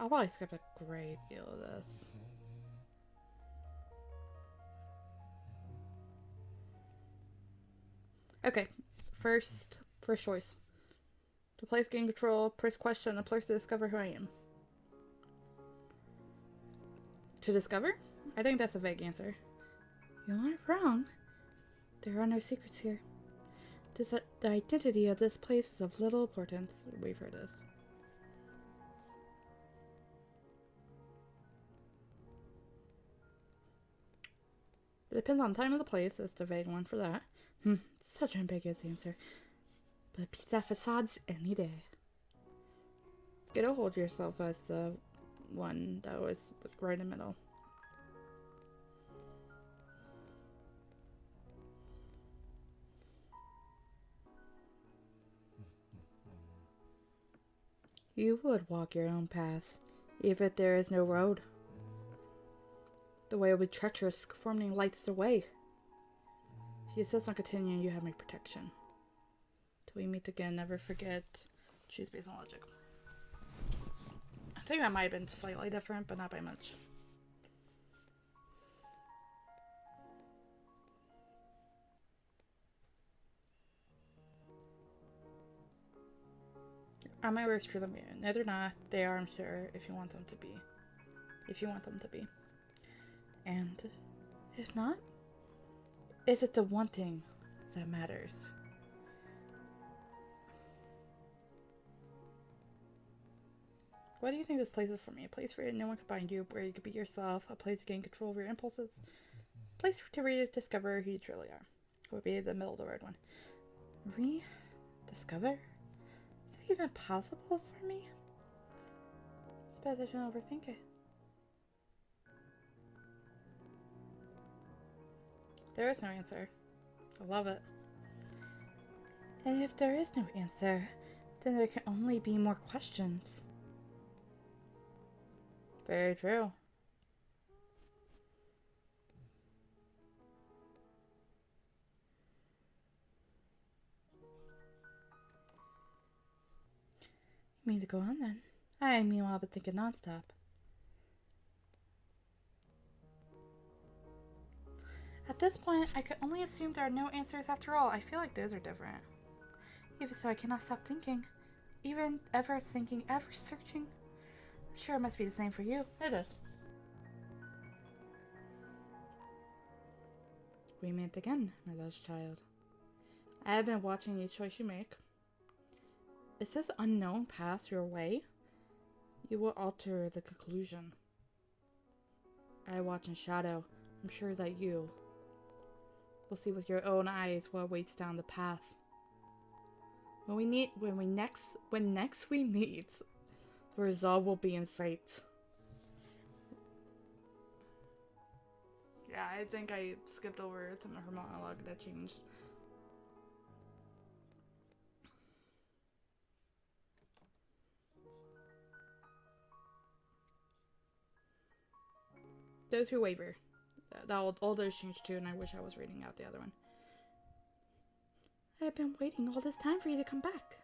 I'll probably skip a great deal of this. Okay, first choice. To place gain control, press question, a place to discover who I am. To discover? I think that's a vague answer. You aren't wrong. There are no secrets here. The identity of this place is of little importance. We've heard this. It depends on the time of the place. It's the vague one for that. Such an ambiguous answer. But pizza facades any day. Get a hold yourself as the one that was right in the middle. You would walk your own path, even if there is no road. The way will be treacherous, forming lights the way. If you insist on continuing, you have my protection. Till we meet again, never forget. Choose based on logic. I think that might have been slightly different, but not by much. My words true them. No, they're not. They are, I'm sure, if you want them to be. If you want them to be. And if not, is it the wanting that matters? What do you think this place is for me? A place where no one can bind you, where you can be yourself, a place to gain control over your impulses, a place to rediscover who you truly are. It would be the middle of the word one. Rediscover? Is that even possible for me? It's best I shouldn't overthink it. There is no answer. I love it. And if there is no answer, then there can only be more questions. Very true. You mean to go on then? I meanwhile been thinking nonstop. At this point, I could only assume there are no answers after all. I feel like those are different. Even so, I cannot stop thinking. Even ever thinking, ever searching. I'm sure it must be the same for you. It is. We meet again, my lost child. I have been watching each choice you make. Is this unknown path your way? You will alter the conclusion. I watch in shadow. I'm sure that you will see with your own eyes what waits down the path. When next we meet, the result will be in sight. Yeah, I think I skipped over some of her monologue that changed. Those who waver. All those changed too, and I wish I was reading out the other one. I have been waiting all this time for you to come back.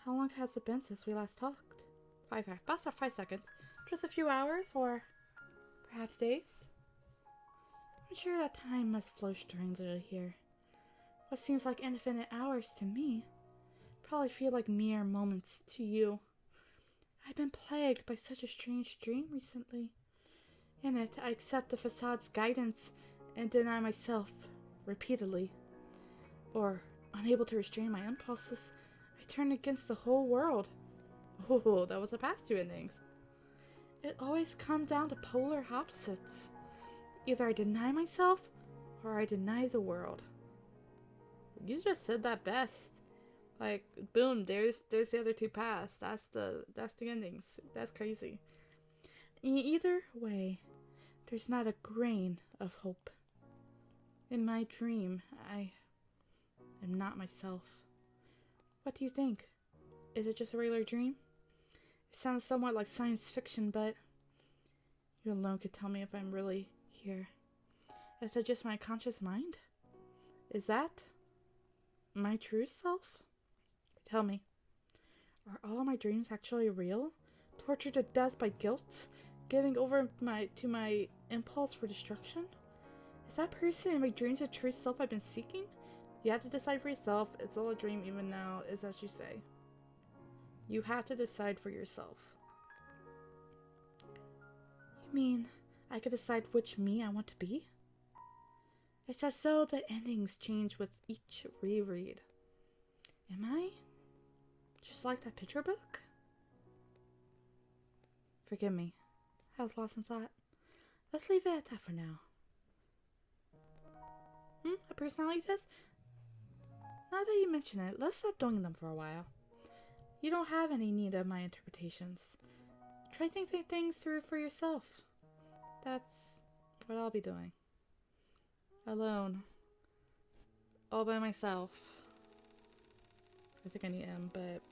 How long has it been since we last talked? 5 seconds. Just a few hours, or perhaps days? I'm sure that time must flow strangely here. What seems like infinite hours to me probably feel like mere moments to you. I've been plagued by such a strange dream recently. In it, I accept the facade's guidance and deny myself repeatedly. Or, unable to restrain my impulses, I turn against the whole world. Oh, that was the past two endings. It always comes down to polar opposites. Either I deny myself, or I deny the world. You just said that best. Like, boom, there's the other two paths. That's the endings. That's crazy. In either way, there's not a grain of hope. In my dream, I am not myself. What do you think? Is it just a regular dream? It sounds somewhat like science fiction, but you alone could tell me if I'm really here. Is it just my conscious mind? Is that my true self? Tell me, are all my dreams actually real? tortured to death by guilt, giving over to my impulse for destruction? Is that person in my dreams the true self I've been seeking? You have to decide for yourself. It's all a dream even now, is as you say. You have to decide for yourself. You mean I could decide which me I want to be? It's as though the endings change with each reread. Am I just like that picture book? Forgive me. I was lost in thought. Let's leave it at that for now. A personality test? Now that you mention it, let's stop doing them for a while. You don't have any need of my interpretations. Try thinking things through for yourself. That's what I'll be doing. Alone. All by myself. I think I need M, but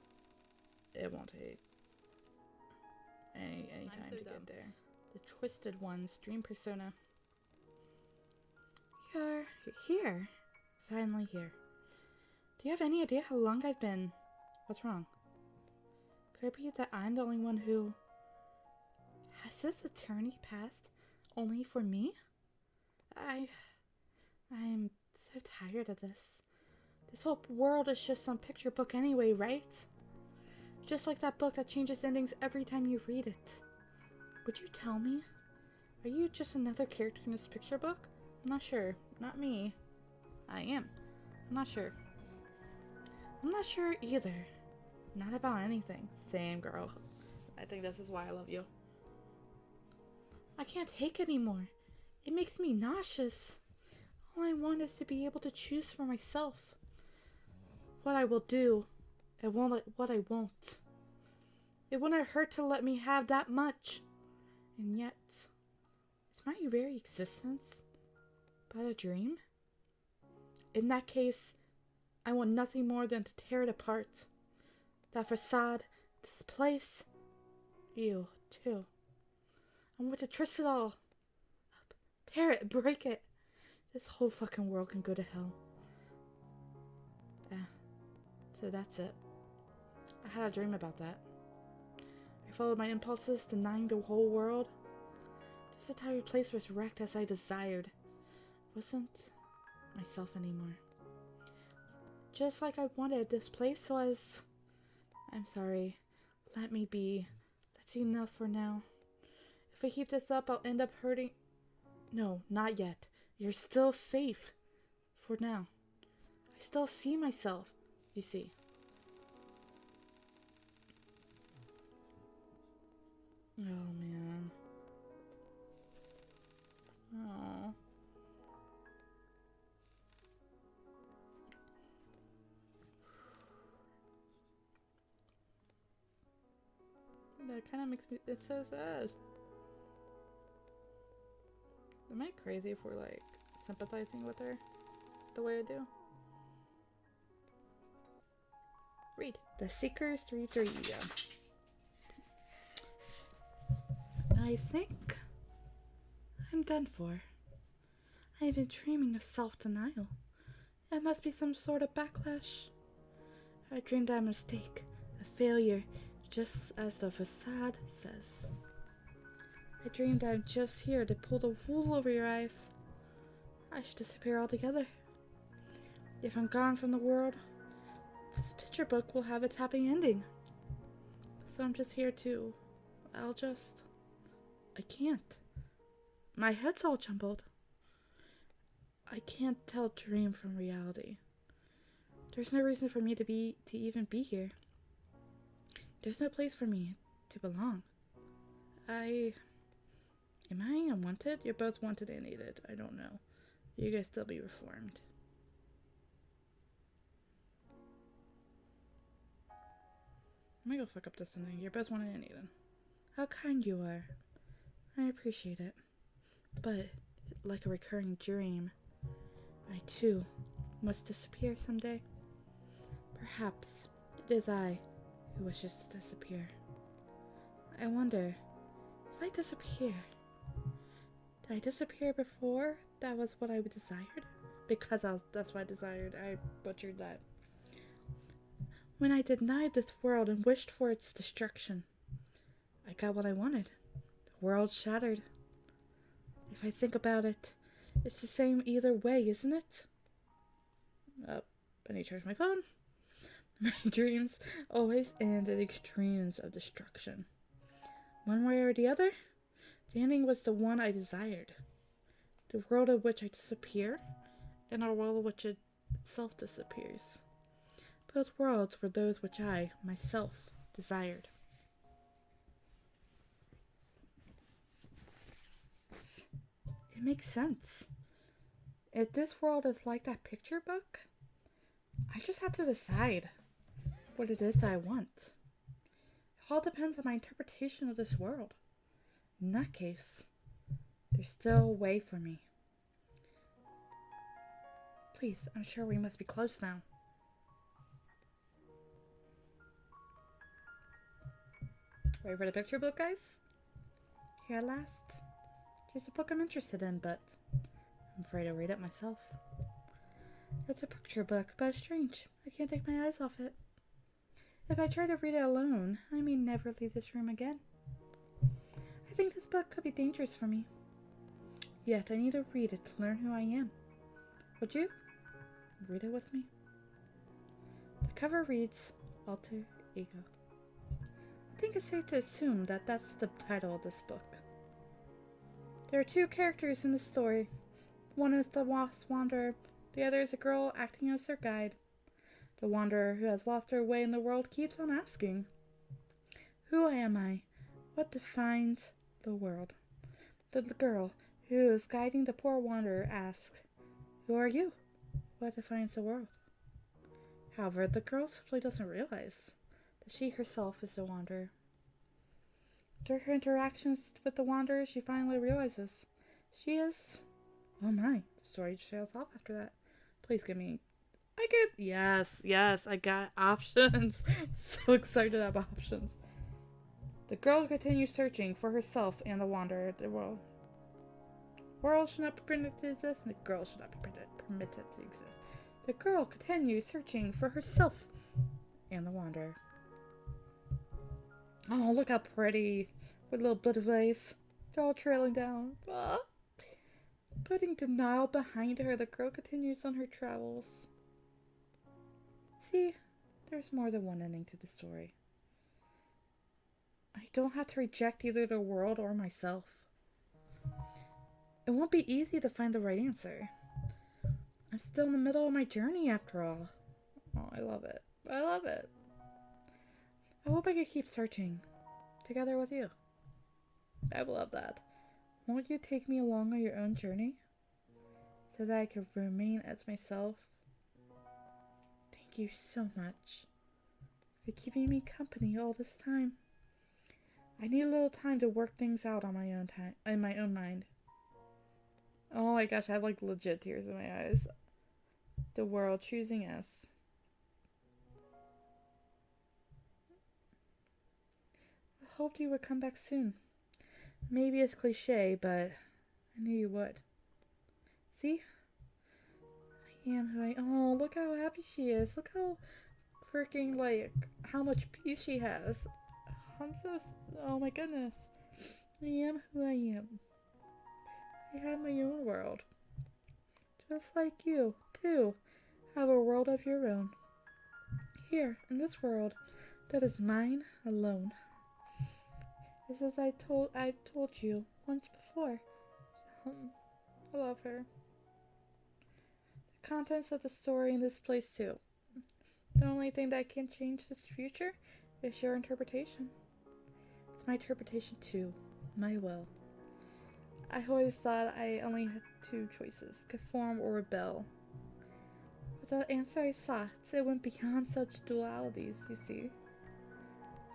it won't take any time to get there. The Twisted One's dream persona. You're here. Finally here. Do you have any idea how long I've been? What's wrong? Could it be that I'm the only one who... Has this eternity passed only for me? I'm so tired of this. This whole world is just some picture book anyway, right? Just like that book that changes endings every time you read it. Would you tell me? Are you just another character in this picture book? I'm not sure. Not me. I am. I'm not sure. I'm not sure either. Not about anything. Same, girl. I think this is why I love you. I can't take anymore. It makes me nauseous. All I want is to be able to choose for myself. What I will do and what I won't. It wouldn't hurt to let me have that much. And yet, is my very existence but a dream? In that case, I want nothing more than to tear it apart. That facade, this place, you, too. I want to twist it all up, tear it, break it. This whole fucking world can go to hell. Yeah, so that's it. I had a dream about that. I followed my impulses, denying the whole world. This entire place was wrecked as I desired. I wasn't myself anymore. Just like I wanted, this place was... I'm sorry. Let me be. That's enough for now. If I keep this up, I'll end up hurting... No, not yet. You're still safe. For now. I still see myself, you see. Oh, man. Oh. That kind of makes me... It's so sad. Am I crazy for, like, sympathizing with her the way I do? Read. The Seekers 3-3. I think I'm done for. I've been dreaming of self-denial. It must be some sort of backlash. I dreamed I'm a mistake, a failure, just as the facade says. I dreamed I'm just here to pull the wool over your eyes. I should disappear altogether. If I'm gone from the world, this picture book will have its happy ending. So I'm just here to... I can't. My head's all jumbled. I can't tell dream from reality. There's no reason for me to even be here. There's no place for me to belong. Am I unwanted? You're both wanted and needed. I don't know. You guys still be reformed. I'm gonna go fuck up this ending. You're both wanted and needed. How kind you are. I appreciate it. But, like a recurring dream, I too must disappear someday. Perhaps it is I who wishes to disappear. I wonder, if I disappear, did I disappear before that was what I desired? Because that's what I desired. I butchered that. When I denied this world and wished for its destruction, I got what I wanted. The world shattered. If I think about it, it's the same either way, isn't it? Oh, I need to charge my phone. My dreams always end at extremes of destruction. One way or the other, the ending was the one I desired. The world in which I disappear, and a world in which it itself disappears. Both worlds were those which I, myself, desired. It makes sense. If this world is like that picture book, I just have to decide what it is that I want. It all depends on my interpretation of this world. In that case, there's still a way for me. Please, I'm sure we must be close now. Ready for the picture book, guys? Here at last. There's a book I'm interested in, but I'm afraid to read it myself. It's a picture book, but it's strange. I can't take my eyes off it. If I try to read it alone, I may never leave this room again. I think this book could be dangerous for me. Yet I need to read it to learn who I am. Would you read it with me? The cover reads, Alter Ego. I think it's safe to assume that that's the title of this book. There are two characters in the story. One is the lost wanderer. The other is a girl acting as their guide. The wanderer who has lost her way in the world keeps on asking, who am I? What defines the world? The girl who is guiding the poor wanderer asks, who are you? What defines the world? However, the girl simply doesn't realize that she herself is the wanderer. Through her interactions with the wanderer, she finally realizes she is... Oh my, the story trails off after that. Please give me... Yes, I got options. So excited about options. The girl continues searching for herself and the wanderer. The world should not be permitted to exist, and the girl should not be permitted to exist. The girl continues searching for herself and the wanderer. Oh, look how pretty. With little butterflies. They're all trailing down. Ah. Putting denial behind her, the girl continues on her travels. See, there's more than one ending to the story. I don't have to reject either the world or myself. It won't be easy to find the right answer. I'm still in the middle of my journey after all. Oh, I love it. I love it. I hope I can keep searching. Together with you. I love that. Won't you take me along on your own journey? So that I can remain as myself? Thank you so much for keeping me company all this time. I need a little time to work things out on my own time, in my own mind. Oh my gosh, I have like legit tears in my eyes. The world choosing us. I hoped you would come back soon. Maybe it's cliche, but I knew you would. See? I am who I... Oh, look how happy she is. Look how freaking, like, how much peace she has. I'm just... Oh my goodness. I am who I am. I have my own world. Just like you, too, have a world of your own. Here, in this world, that is mine alone. Just as I told you once before. I love her. The contents of the story in this place too. The only thing that can change this future is your interpretation. It's my interpretation too. My will. I always thought I only had two choices, conform or rebel. But the answer I sought, it went beyond such dualities, you see.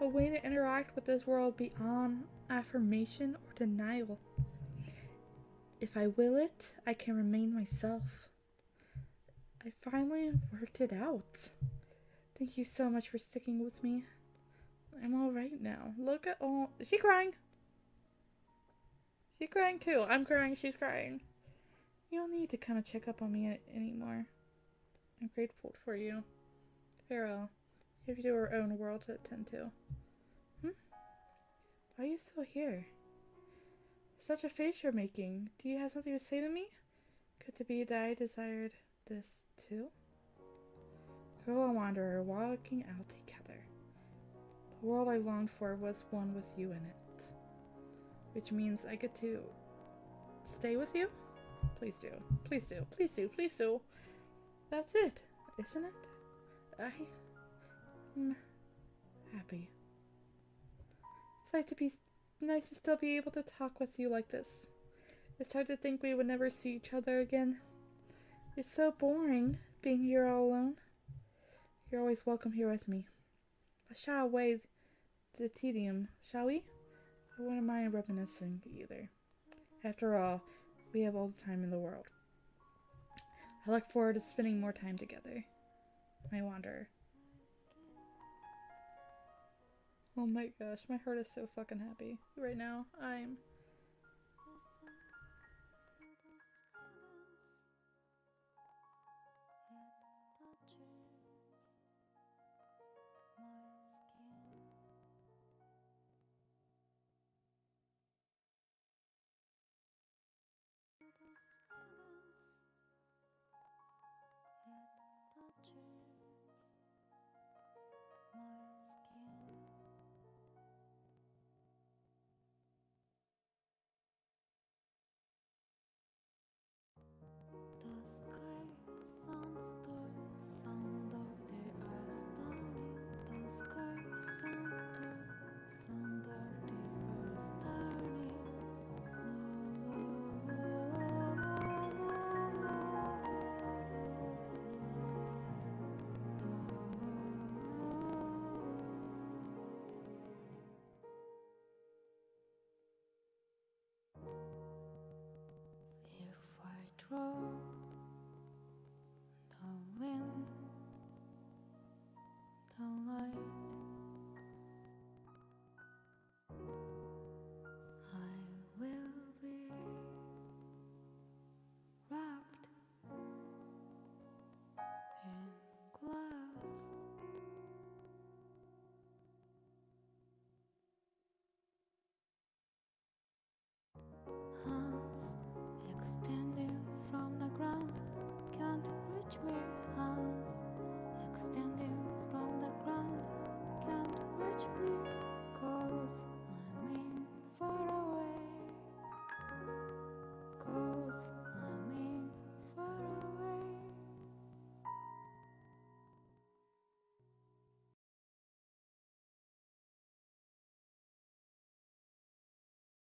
A way to interact with this world beyond affirmation or denial. If I will it, I can remain myself. I finally worked it out. Thank you so much for sticking with me. I'm alright now. Look at all... Is she crying? She's crying too. I'm crying, she's crying. You don't need to come and check up on me anymore. I'm grateful for you. Farewell. Give you her own world to attend to. Why are you still here? Such a face you're making. Do you have something to say to me? Could it be that I desired this too? Girl and wanderer walking out together. The world I longed for was one with you in it. Which means I get to stay with you? Please do. Please do. Please do. Please do. That's it, isn't it? I'm happy. It's nice to still be able to talk with you like this. It's hard to think we would never see each other again. It's so boring being here all alone. You're always welcome here with me. Let's shy away the tedium, shall we? I wouldn't mind reminiscing either. After all, we have all the time in the world. I look forward to spending more time together. My wanderer. Oh my gosh, my heart is so fucking happy right now. I'm... The silence, it touches